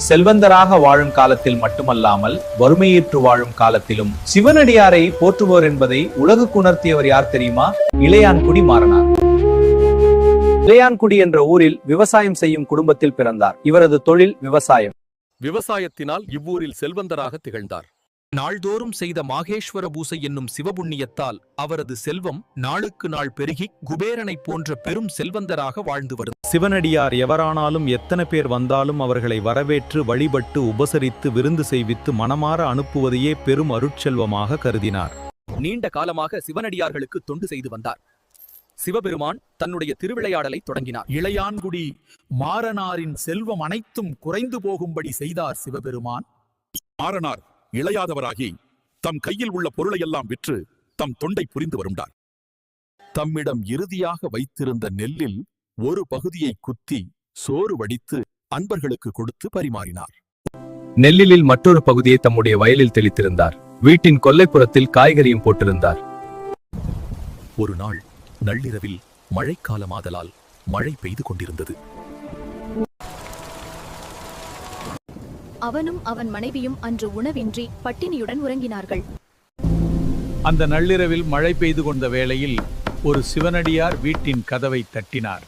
செல்வந்தராக வாழும் காலத்தில் மட்டுமல்லாமல் வறுமையேற்று வாழும் காலத்திலும் சிவனடியாரை போற்றுவோர் என்பதை உலகுக்கு உணர்த்தியவர் யார் தெரியுமா? இளையான்குடி மாறனார். இளையான்குடி என்ற ஊரில் விவசாயம் செய்யும் குடும்பத்தில் பிறந்தார். இவரது தொழில் விவசாயம். விவசாயத்தினால் இவ்வூரில் செல்வந்தராக திகழ்ந்தார். நாள்தோறும் செய்த மாகேஸ்வர பூசை என்னும் சிவபுண்ணியத்தால் அவரது செல்வம் நாளுக்கு நாள் பெருகி குபேரனை போன்ற பெரும் செல்வந்தராக வாழ்ந்து வரும். சிவனடியார் எவரானாலும் எத்தனை பேர் வந்தாலும் அவர்களை வரவேற்று வழிபட்டு உபசரித்து விருந்து செய்வித்து மனமாற அனுப்புவதையே பெரும் அருட்செல்வமாக கருதினார். நீண்ட காலமாக சிவனடியார்களுக்கு தொண்டு செய்து வந்தார். சிவபெருமான் தன்னுடைய திருவிளையாடலை தொடங்கினார். இளையான்குடி மாறனாரின் செல்வம் அனைத்தும் குறைந்து போகும்படி செய்தார் சிவபெருமான். மாறனார் இளையாதவராகி தம் கையில் உள்ள பொருளையெல்லாம் விற்று தம் தொண்டை புரிந்து வருண்டார். தம்மிடம் இறுதியாக வைத்திருந்த நெல்லில் ஒரு பகுதியை குத்தி சோறு வடித்து அன்பர்களுக்கு கொடுத்து பரிமாறினார். நெல்லிலில் மற்றொரு பகுதியை தம்முடைய வயலில் தெளித்திருந்தார். வீட்டின் கொல்லைப்புறத்தில் காய்கறியும் போட்டிருந்தார். ஒரு நாள் நள்ளிரவில் மழைக்காலமாதலால் மழை பெய்து கொண்டிருந்தது. அவனும் அவன் மனைவியும் அன்று உணவின்றி பட்டினியுடன் உறங்கினார்கள். அந்த நள்ளிரவில் மழை பெய்து கொண்ட வேளையில் ஒரு சிவனடியார் வீட்டின் கதவை தட்டினார்.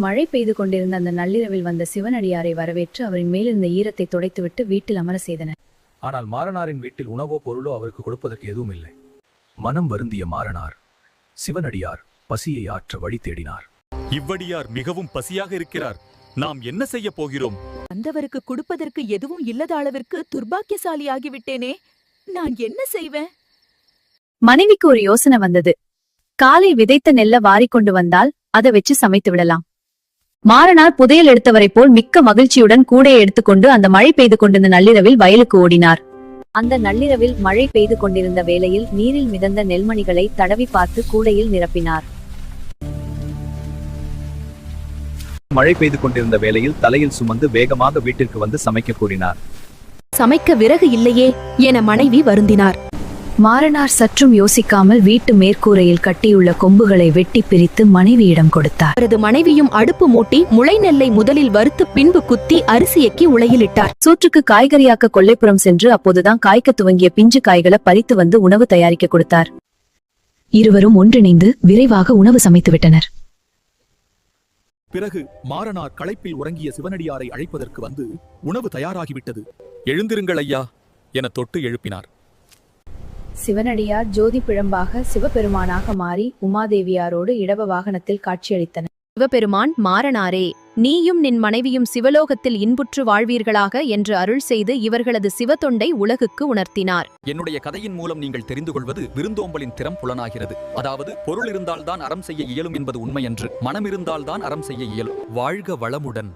மழை பெய்து கொண்டிருந்த அந்த நள்ளிரவில் வந்த சிவனடியாரை வரவேற்று அவரின் மேலிருந்த ஈரத்தை துடைத்துவிட்டு வீட்டில் அமர செய்தனர். ஆனால் மாறனாரின் வீட்டில் உணவோ பொருளோ அவருக்கு கொடுப்பதற்கு எதுவும் இல்லை. மனம் வருந்திய மாறனார் சிவனடியார் பசியை ஆற்ற வழி தேடினார். இவ்வடியார் மிகவும் பசியாக இருக்கிறார், நாம் என்ன செய்ய போகிறோம்? அந்தவருக்கு கொடுப்பதற்கு எதுவும் இல்லாத அளவிற்கு துர்பாக்கியசாலியாகிவிட்டேனே, நான் என்ன செய்வேன்? மனைவிக்கு ஒரு யோசனை வந்தது. காலை விதைத்த நெல்ல வாரிக்கொண்டு வந்தால் அதை வச்சு சமைத்து விடலாம். மாறனார் புதையல் எடுத்தவரை போல் மிக்க மகிழ்ச்சியுடன் கூடையை எடுத்துக்கொண்டு அந்த மழை பெய்து கொண்டிருந்த நள்ளிரவில் வயலுக்கு ஓடினார். அந்த நள்ளிரவில் மழை பெய்து கொண்டிருந்த வேளையில் நீரில் மிதந்த நெல்மணிகளை தடவி பார்த்து கூடையில் நிரப்பினார். மழை பெய்து கொண்டிருந்த வேளையில் தலையில் சுமந்து வேகமாக வீட்டிற்கு வந்து சமைக்க கூறினார். சமைக்க விறகு இல்லையே என மனைவி வருந்தினார். மாறனார் சற்றும் யோசிக்காமல் வீட்டு மேற்கூரையில் கட்டியுள்ள கொம்புகளை வெட்டி பிரித்து மனைவியிடம் கொடுத்தார். அவரது மனைவியும் அடுப்பு மூட்டி முளை நெல்லை முதலில் வறுத்து பின்பு குத்தி அரிசியக்கி உலையிலிட்டார். சோற்றுக்கு காய்கறியாக்க கொல்லைப்புறம் சென்று அப்போதுதான் காய்க்க துவங்கிய பிஞ்சு காய்களை பறித்து வந்து உணவு தயாரிக்க கொடுத்தார். இருவரும் ஒன்றிணைந்து விரைவாக உணவு சமைத்து விட்டனர். பிறகு மாறனார் களைப்பில் உறங்கிய சிவனடியாரை அழைப்பதற்கு வந்து உணவு தயாராகிவிட்டது, எழுந்திருங்கள் ஐயா என தொட்டு எழுப்பினார். சிவனடியார் ஜோதி பிழம்பாக சிவபெருமானாக மாறி உமாதேவியாரோடு இடப வாகனத்தில் காட்சியளித்தனர். சிவபெருமான் மாறனாரே, நீயும் நின் மனைவியும் சிவலோகத்தில் இன்புற்று வாழ்வீர்களாக என்று அருள் செய்து இவர்களது சிவத்தொண்டை உலகுக்கு உணர்த்தினார். என்னுடைய கதையின் மூலம் நீங்கள் தெரிந்து கொள்வது விருந்தோம்பலின் திறம் புலனாகிறது. அதாவது பொருள் இருந்தால்தான் அறம் செய்ய இயலும் என்பது உண்மையன்று, மனம் இருந்தால்தான் அறம் செய்ய இயலும். வாழ்க வளமுடன்.